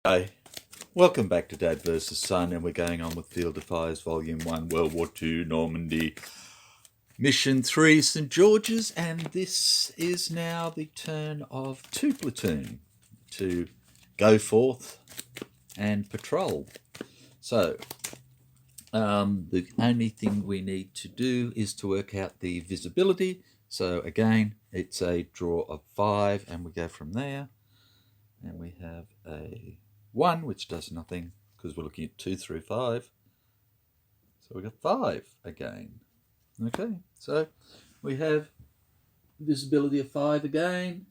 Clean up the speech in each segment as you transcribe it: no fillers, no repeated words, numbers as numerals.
Hi, welcome back to Dad vs. Son, and we're going on with Field of Fires Volume 1, World War II, Normandy, Mission 3, St. George's, and this is now the turn of 2 Platoon to go forth and patrol. So, the only thing we need to do is to work out the visibility. So again, it's a draw of 5, and we go from there, and we have a 1, which does nothing because we're looking at 2 through 5. So we got 5 again. Okay, so we have visibility of 5 again,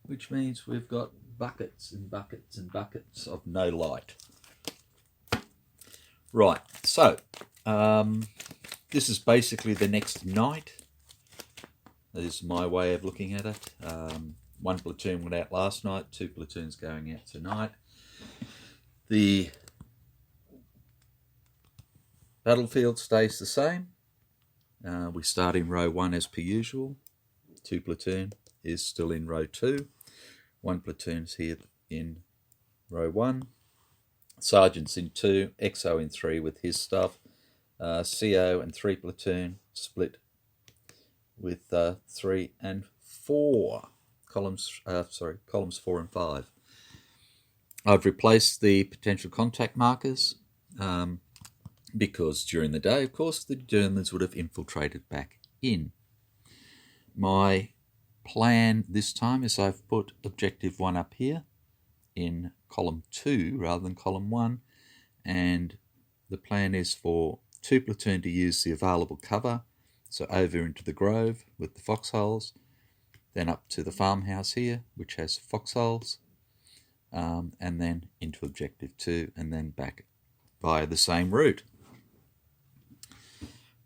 which means we've got buckets and buckets and buckets of no light. Right, so this is basically the next night. That is my way of looking at it. 1 platoon went out last night, 2 platoons going out tonight. The battlefield stays the same. We start in row 1 as per usual. 2 platoon is still in row 2. 1 platoon's here in row 1. Sergeant's in 2, XO in 3 with his stuff. CO and 3 platoon split with 3 and 4. Columns 4 and 5. I've replaced the potential contact markers because during the day, of course, the Germans would have infiltrated back in. My plan this time is I've put objective 1 up here in column 2 rather than column 1, and the plan is for 2 platoon to use the available cover, so over into the grove with the foxholes, then up to the farmhouse here, which has foxholes, and then into objective 2, and then back via the same route.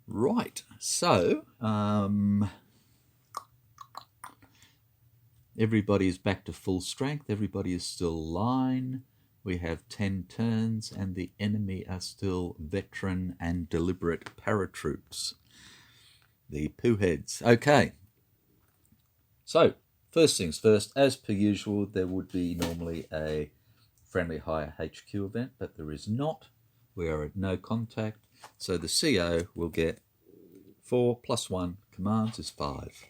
Right, so everybody is back to full strength. Everybody is still line. We have 10 turns, and the enemy are still veteran and deliberate paratroops, the poo heads. Okay, so first things first, as per usual, there would be normally a friendly hire HQ event, but there is not. We are at no contact, so the CO will get 4 plus 1 commands is 5.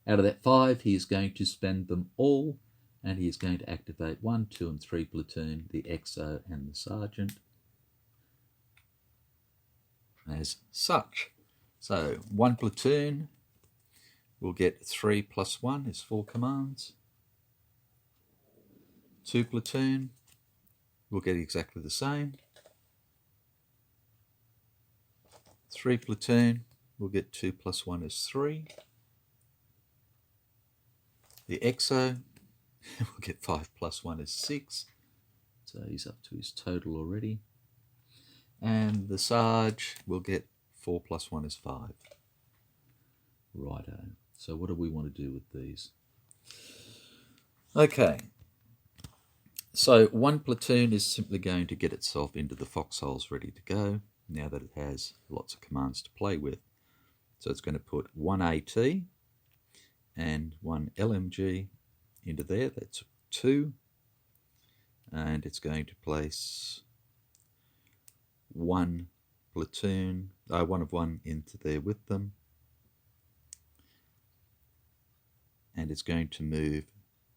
Out of that 5, he is going to spend them all, and he is going to activate 1, 2, and 3 platoon, the XO and the sergeant, as such. So 1 platoon will get 3 plus 1 is 4 commands. 2 platoon will get exactly the same. 3 platoon will get 2 plus 1 is 3. The XO will get 5 plus 1 is 6. So he's up to his total already. And the Sarge will get 4 plus 1 is 5. Righto. So what do we want to do with these? Okay. So 1 platoon is simply going to get itself into the foxholes ready to go, now that it has lots of commands to play with. So it's going to put 1 AT and 1 LMG into there. That's 2. And it's going to place 1 platoon, 1 of 1 into there with them. And it's going to move,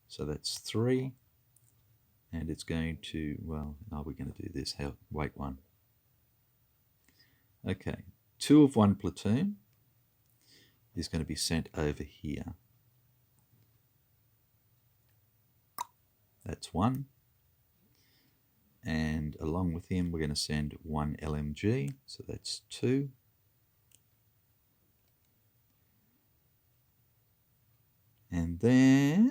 so that's 3. And it's going to, well, are we going to do this? Wait 1. Okay, 2 of 1 platoon is going to be sent over here. That's 1. And along with him, we're going to send 1 LMG, so that's 2. And then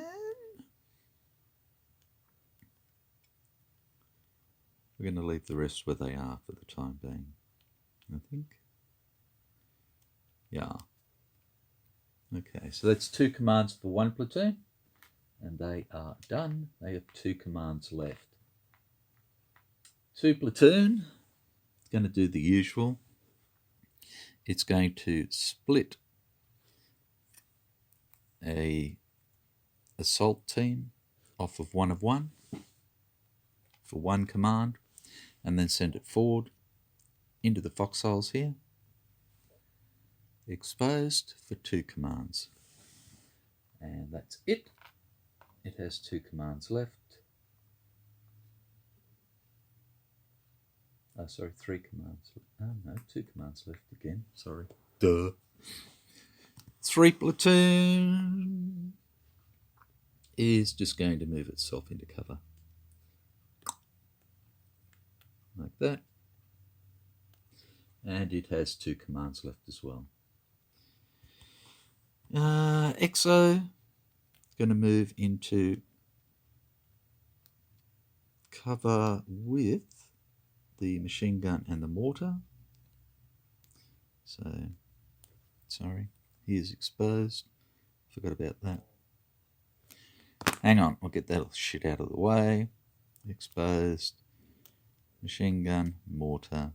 we're going to leave the rest where they are for the time being, I think. Yeah. Okay, so that's 2 commands for 1 platoon, and they are done. They have 2 commands left. 2 platoon is going to do the usual. It's going to split a assault team off of 1 of 1 for one command, and then send it forward into the foxholes here. Exposed for 2 commands. And that's it. It has 2 commands left. Oh, sorry, 3 commands. Oh, no, 2 commands left again. Sorry. Duh. 3 Platoon is just going to move itself into cover. Like that. And it has 2 commands left as well. EXO is going to move into cover with the machine gun and the mortar. So, sorry, he is exposed. Forgot about that. Hang on, I'll get that shit out of the way. Exposed, machine gun, mortar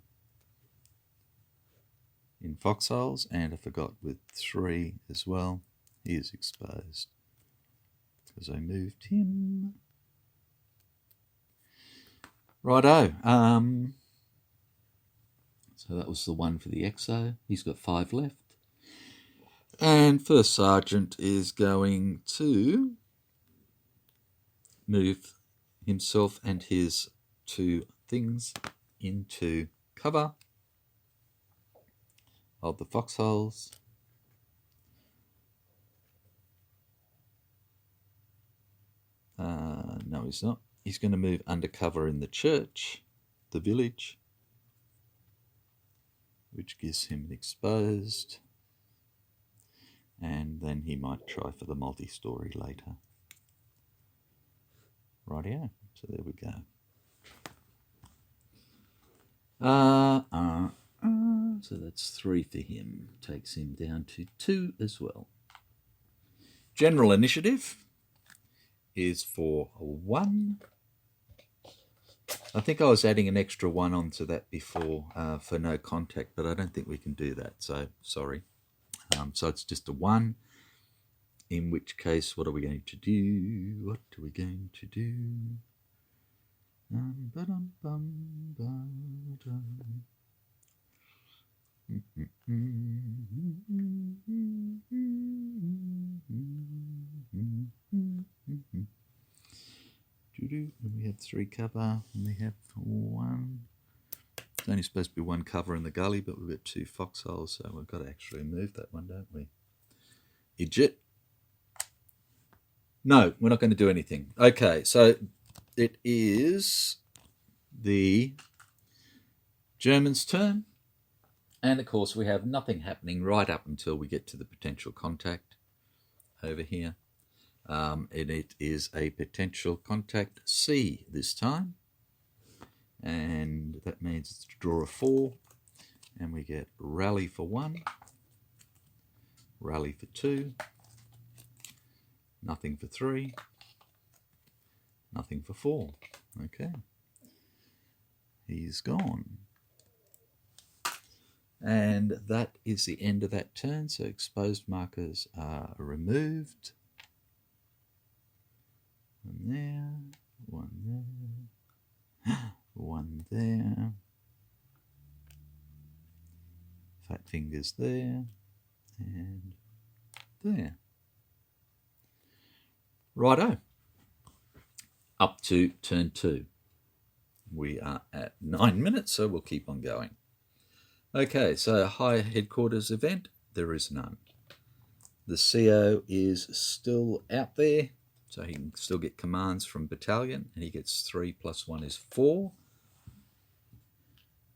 in foxholes, and I forgot with 3 as well. He is exposed because I moved him. Righto. So that was the one for the EXO. He's got 5 left. And First Sergeant is going to move himself and his 2 things into cover of the foxholes. No, he's not. He's going to move undercover in the church, the village, which gives him an exposed. And then he might try for the multi-story later. Rightio. So there we go. So that's 3 for him. Takes him down to 2 as well. General initiative is for 1. I think I was adding an extra 1 onto that before for no contact, but I don't think we can do that, so sorry. So it's just a 1, in which case, what are we going to do? What are we going to do? We have 3 cover, and we have 1. It's only supposed to be 1 cover in the gully, but we've got 2 foxholes, so we've got to actually move that one, don't we? Idjit. No, we're not going to do anything. Okay, so it is the Germans' turn. And, of course, we have nothing happening right up until we get to the potential contact over here. And it is a potential contact C this time. And that means it's to draw a 4. And we get rally for 1, rally for 2, nothing for 3, nothing for 4. Okay. He's gone. And that is the end of that turn. So exposed markers are removed. 1 there, 1 there, 1 there. Fat fingers there, and there. Righto. Up to turn 2. We are at 9 minutes, so we'll keep on going. Okay, so high headquarters event, there is none. The CO is still out there, so he can still get commands from battalion, and he gets 3 plus 1 is 4.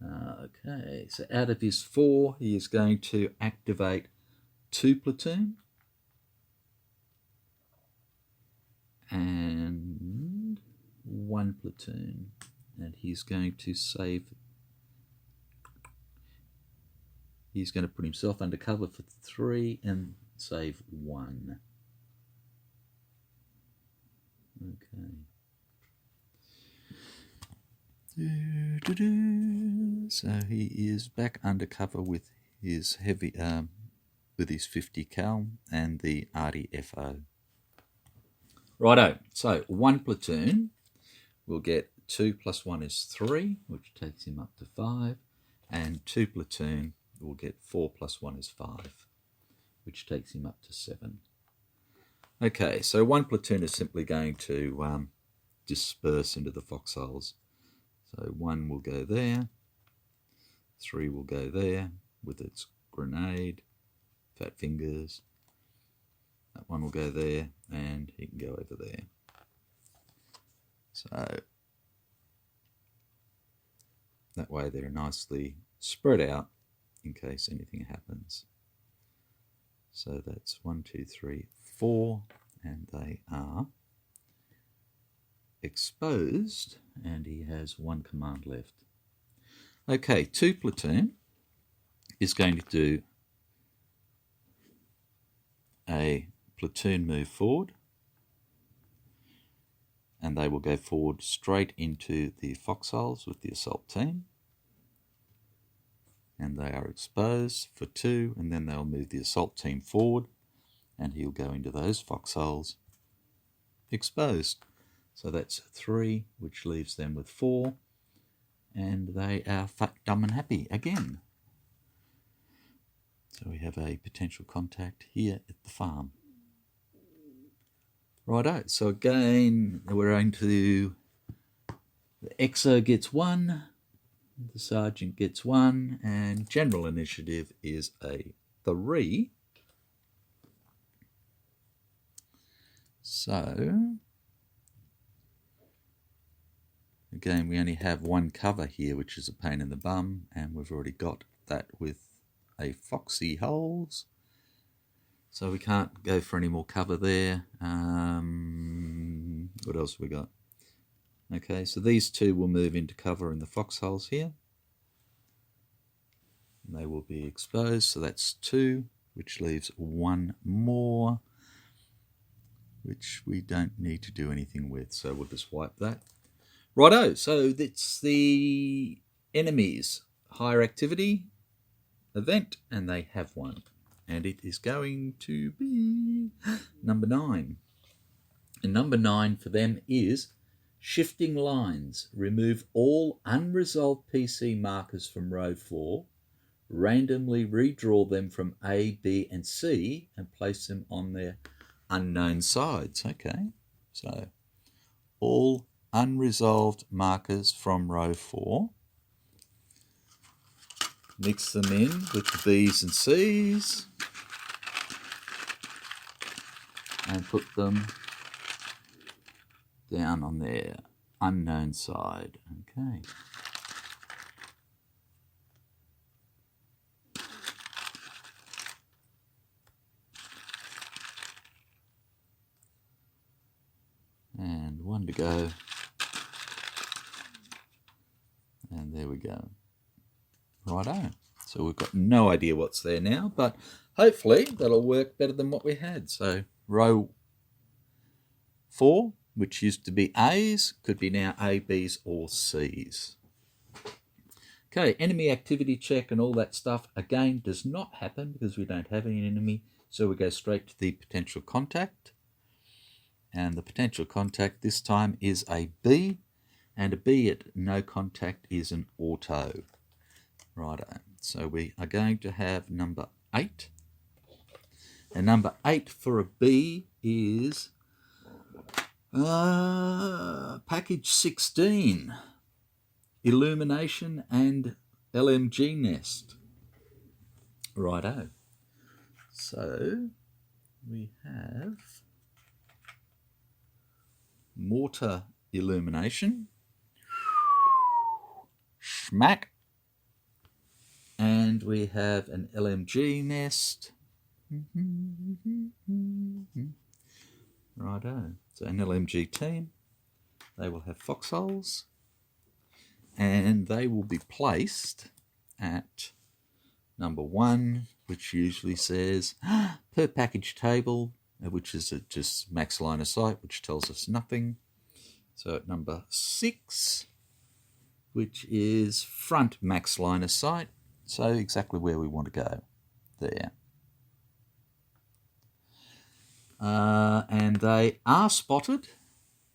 Okay, so out of his 4, he is going to activate 2 platoon and 1 platoon, and he's going to save. He's going to put himself under cover for 3 and save 1. Okay. So he is back under cover with his heavy, with his 50 cal and the RDFO. Righto. So 1 platoon will get 2 plus 1 is 3, which takes him up to 5. And 2 platoon will get 4 plus 1 is 5, which takes him up to 7. Okay, so 1 platoon is simply going to disperse into the foxholes. So 1 will go there, 3 will go there with its grenade, fat fingers. That 1 will go there, and he can go over there. So that way they're nicely spread out in case anything happens. So that's 1, 2, 3, 4, and they are exposed, and he has 1 command left. Okay, 2 platoon is going to do a platoon move forward, and they will go forward straight into the foxholes with the assault team, and they are exposed for 2, and then they'll move the assault team forward, and he'll go into those foxholes exposed. So that's 3, which leaves them with 4, and they are fat, dumb and happy again. So we have a potential contact here at the farm. Righto, so again, we're going to, the XO gets 1, the sergeant gets 1, and general initiative is a 3. So, again, we only have 1 cover here, which is a pain in the bum, and we've already got that with a foxy holes. So we can't go for any more cover there. What else have we got? Okay, so these 2 will move into cover in the foxholes here. And they will be exposed, so that's 2, which leaves 1 more, which we don't need to do anything with, so we'll just wipe that. Righto, so that's the enemy's higher activity event, and they have 1. And it is going to be number 9. And number 9 for them is shifting lines. Remove all unresolved PC markers from row 4. Randomly redraw them from A, B, and C and place them on their unknown sides. Okay, so all unresolved markers from row 4. Mix them in with the B's and C's and put them down on their unknown side. Okay. And 1 to go. And there we go. Righto. So we've got no idea what's there now, but hopefully that'll work better than what we had. So row 4, which used to be A's, could be now A, B's, or C's. Okay, enemy activity check and all that stuff, again, does not happen because we don't have any enemy. So we go straight to the potential contact. And the potential contact this time is a B, and a B at no contact is an auto. Righto, so we are going to have number 8. And number 8 for a B is package 16, illumination and LMG nest. Righto, so we have mortar illumination, schmack, and we have an LMG nest. Righto, so an LMG team, they will have foxholes, and they will be placed at number 1, which usually says per package table, which is just max line of sight, which tells us nothing. So at number 6, which is front max line of sight, so exactly where we want to go, there. And they are spotted,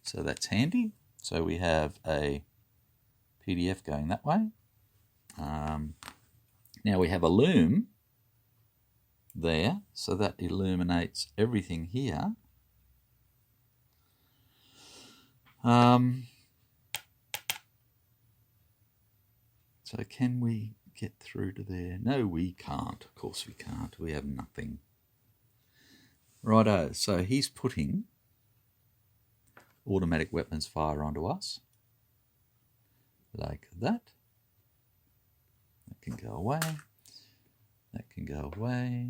so that's handy. So we have a PDF going that way. Now we have a loom there, so that illuminates everything here. So can we get through to there? No, we can't. Of course we can't. We have nothing. Righto, so he's putting automatic weapons fire onto us. Like that. That can go away. That can go away.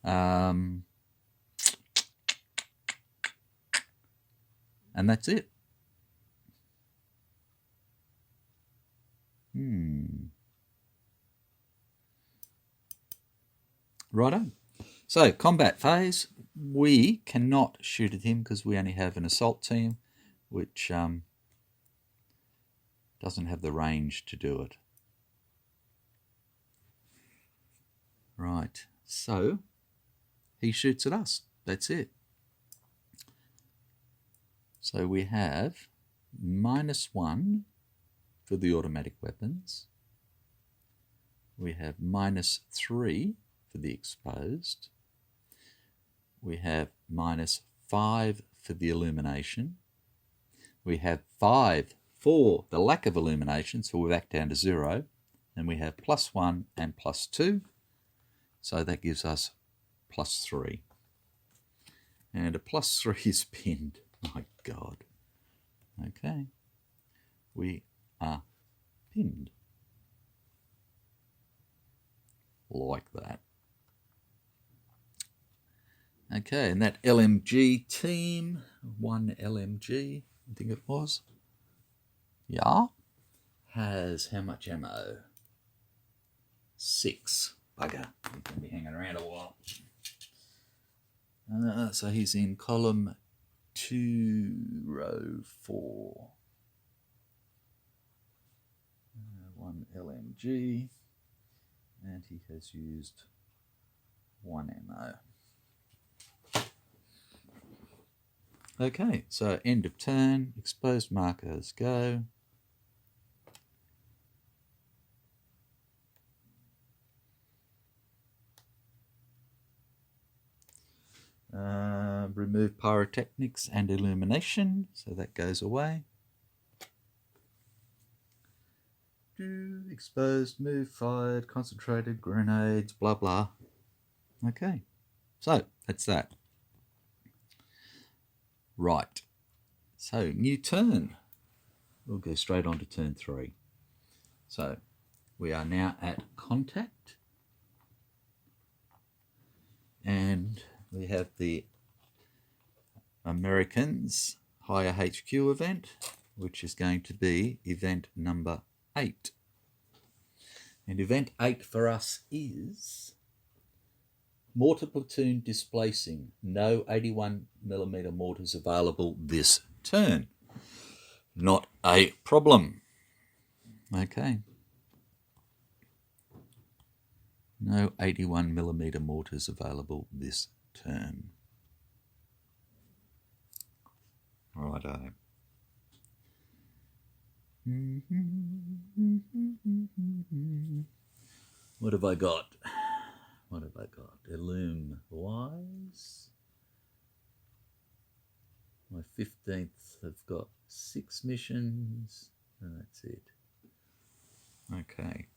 And that's it. Righto. So, combat phase. We cannot shoot at him because we only have an assault team, which doesn't have the range to do it. Right. So, he shoots at us. That's it. So we have -1 for the automatic weapons. We have -3 for the exposed. We have -5 for the illumination. We have 5 for the lack of illumination, so we're back down to 0. And we have +1 and +2. So that gives us +3. And a +3 is pinned. My God. Okay. We are pinned. Like that. Okay, and that LMG team, 1 LMG, I think it was, yeah, has how much ammo? 6. Bugger. He's going to be hanging around a while. So he's in column 2, row 4. 1 LMG, and he has used 1 ammo. Okay, so end of turn, exposed markers go. Remove pyrotechnics and illumination, so that goes away. Exposed, move, fired, concentrated, grenades, blah blah. Okay, so that's that. Right, so new turn. We'll go straight on to turn 3. So we are now at contact, and we have the Americans Higher HQ event, which is going to be event number 8. And event 8 for us is mortar platoon displacing. No 81mm mortars available this turn. Not a problem. Okay. No 81mm mortars available this turn. Righto. What have I got? What have I got? Illume wise. My 15th have got 6 missions, and that's it. Okay.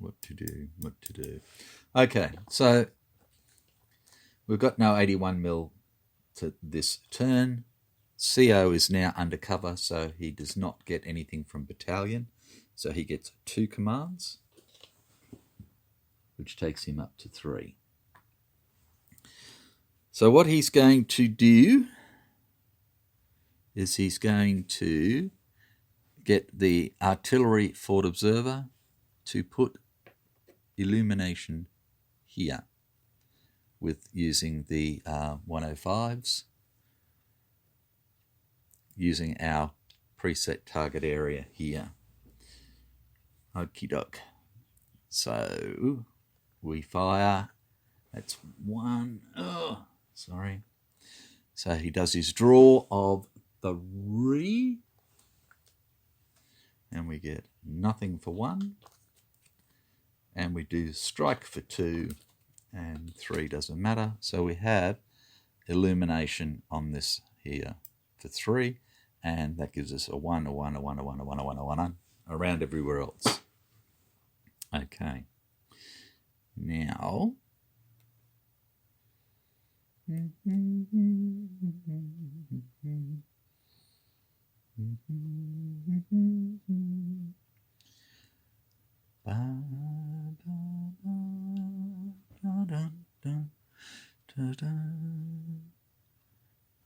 What to do. Okay, so we've got no 81mm to this turn. CO is now undercover, so he does not get anything from battalion. So he gets 2 commands, which takes him up to 3. So what he's going to do is he's going to get the artillery forward observer to put illumination here with using the 105s, using our preset target area here. Okie doke. So we fire. That's one. Oh, sorry. So he does his draw of 3. And we get nothing for 1. And we do strike for 2. And 3 doesn't matter. So we have illumination on this here for 3. And that gives us a 1, a 1, a 1, a 1, a 1, a 1, a 1, around everywhere else. Okay. Now,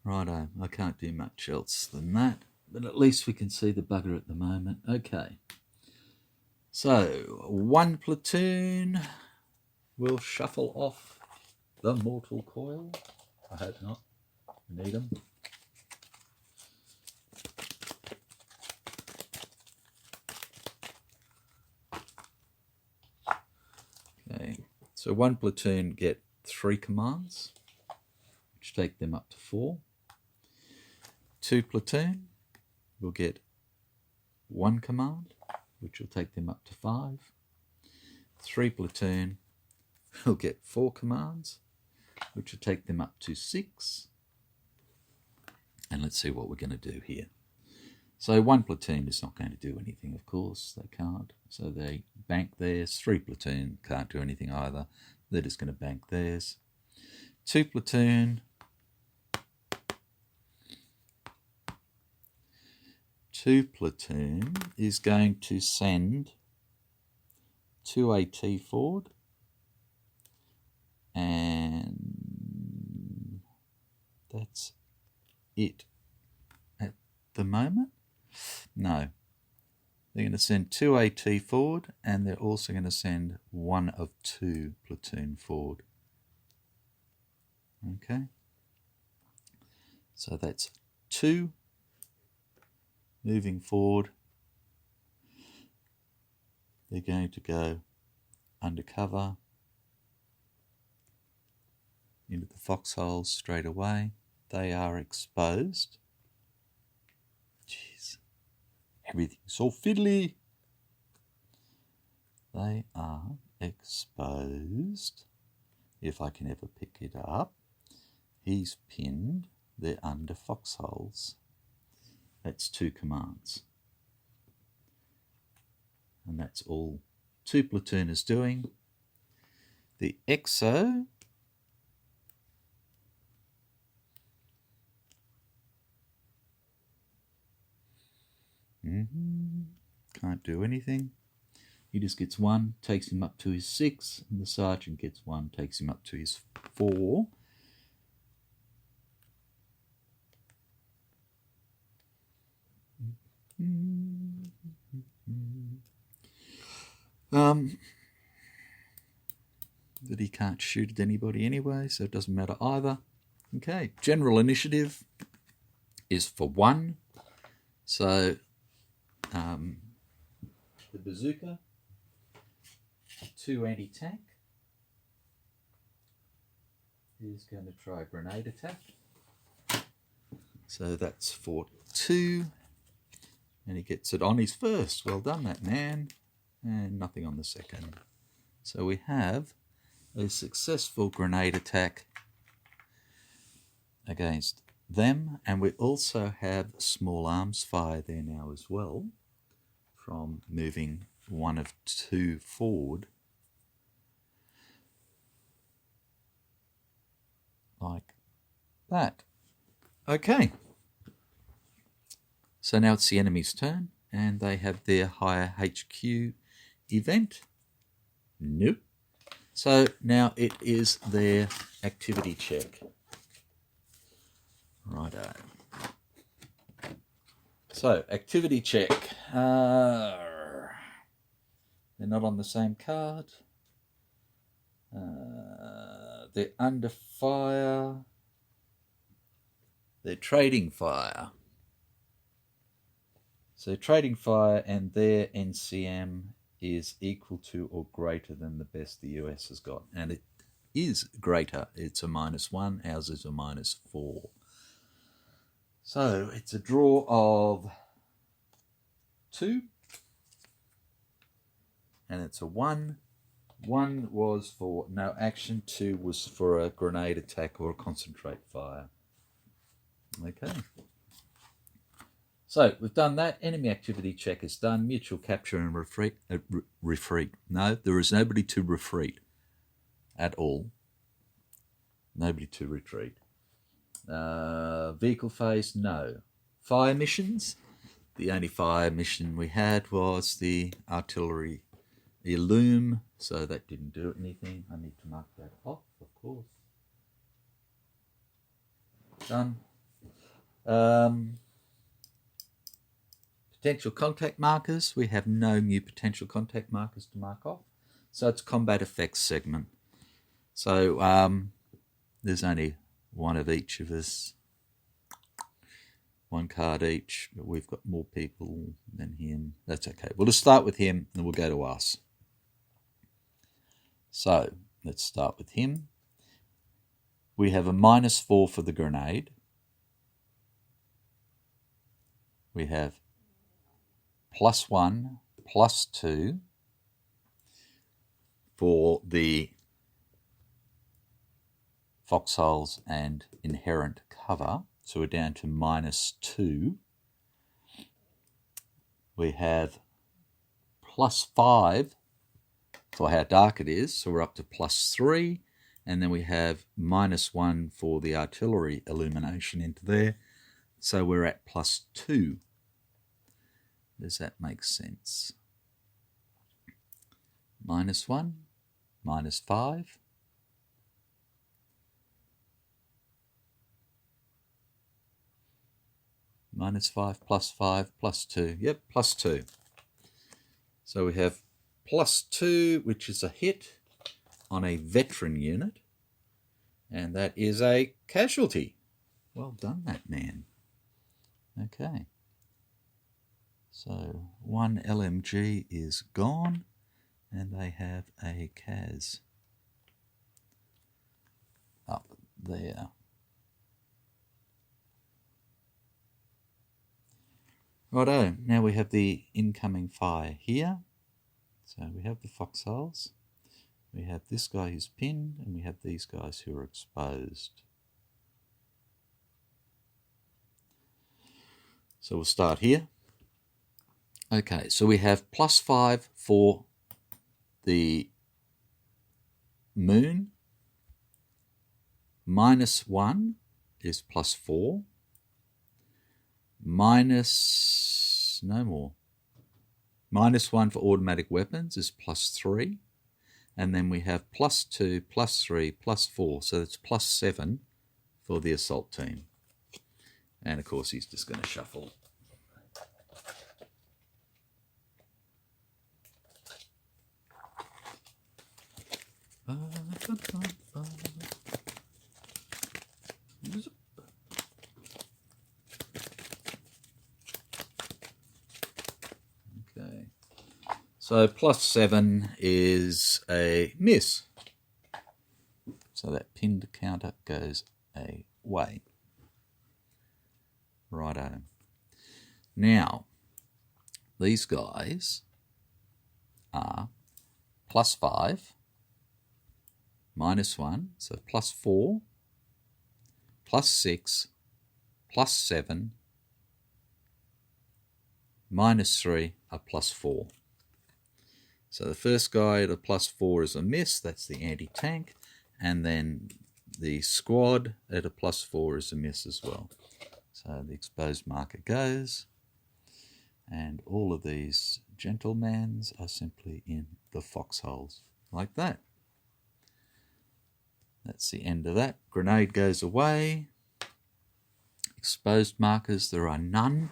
righto, I can't do much else than that, but at least we can see the bugger at the moment. Okay. So, 1 platoon will shuffle off the mortal coil. I hope not. We need them. Okay. So 1 platoon get 3 commands, which take them up to 4. 2 platoon will get 1 command, which will take them up to 5. 3 platoon will get 4 commands, which will take them up to 6. And let's see what we're going to do here. So 1 platoon is not going to do anything, of course. They can't. So they bank theirs. 3 platoon can't do anything either. They're just going to bank theirs. 2 platoon. 2 platoon is going to send 2 AT forward. And that's it at the moment. No, they're going to send 2 AT forward, and they're also going to send 1 of 2 platoon forward. Okay, so that's 2 moving forward. They're going to go undercover into the foxholes straight away. They are exposed. Jeez, everything's so fiddly. They are exposed. If I can ever pick it up. He's pinned. They're under foxholes. That's 2 commands. And that's all 2 platoon is doing. The EXO can't do anything. He just gets 1, takes him up to his 6, and the sergeant gets 1, takes him up to his 4. That he can't shoot at anybody anyway, so it doesn't matter either. Okay, general initiative is for 1. So the bazooka, 2 anti-tank, is going to try a grenade attack. So that's for 2, and he gets it on his first. Well done, that man. And nothing on the second. So we have a successful grenade attack against them, and we also have small arms fire there now as well, from moving 1 of 2 forward, like that. Okay, so now it's the enemy's turn, and they have their higher HQ event. Nope. So now it is their activity check. Righto. So, activity check. They're not on the same card. They're under fire. They're trading fire. So trading fire and their NCM is equal to or greater than the best the US has got. And it is greater. It's a -1. Ours is a -4. So it's a draw of 2. And it's a 1. 1 was for no action. 2 was for a grenade attack or a concentrate fire. Okay. So we've done that. Enemy activity check is done. Mutual capture and retreat. No, there is nobody to retreat at all. Nobody to retreat. Vehicle phase, no. Fire missions. The only fire mission we had was the artillery illume, so that didn't do anything. I need to mark that off, of course. Done. Potential contact markers. We have no new potential contact markers to mark off. So it's combat effects segment. So there's only one of each of us. 1 card each, but we've got more people than him. That's okay. We'll just start with him and we'll go to us. So let's start with him. We have a -4 for the grenade. We have +1, +2 for the foxholes and inherent cover. So we're down to -2. We have +5 for how dark it is. So we're up to +3. And then we have -1 for the artillery illumination into there. So we're at +2. Does that make sense? -1, -5. -5, +5, +2. Yep, +2. So we have +2, which is a hit on a veteran unit. And that is a casualty. Well done, that man. Okay. So 1 LMG is gone, and they have a CAS up there. Righto, now we have the incoming fire here. So we have the foxholes. We have this guy who's pinned, and we have these guys who are exposed. So we'll start here. Okay, so we have +5 for the moon. -1 is +4. No more. -1 for automatic weapons is +3. And then we have +2, +3, +4. So it's +7 for the assault team. And of course, he's just going to shuffle. Okay. So +7 is a miss. So that pinned counter goes away. Righto. Now, these guys are +5, -1, so +4, +6, +7, -3 are +4. So the first guy at a +4 is a miss, that's the anti-tank, and then the squad at a +4 is a miss as well. So the exposed marker goes, and all of these gentlemans are simply in the foxholes, like that. That's the end of that. Grenade goes away. Exposed markers, there are none.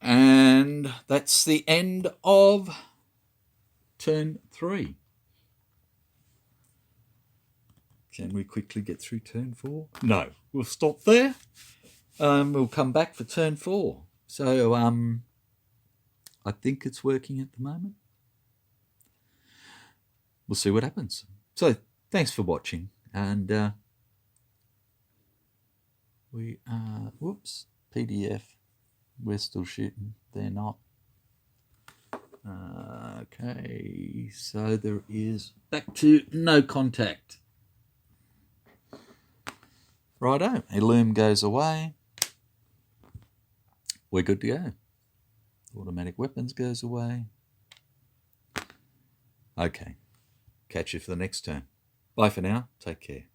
And that's the end of turn 3. Can we quickly get through turn 4? No, we'll stop there. We'll come back for turn 4. So I think it's working at the moment. We'll see what happens. So thanks for watching, and we are, whoops, PDF. We're still shooting. They're not. Okay, so there is back to no contact. Righto, Illume goes away. We're good to go. Automatic weapons goes away. Okay, catch you for the next turn. Bye for now. Take care.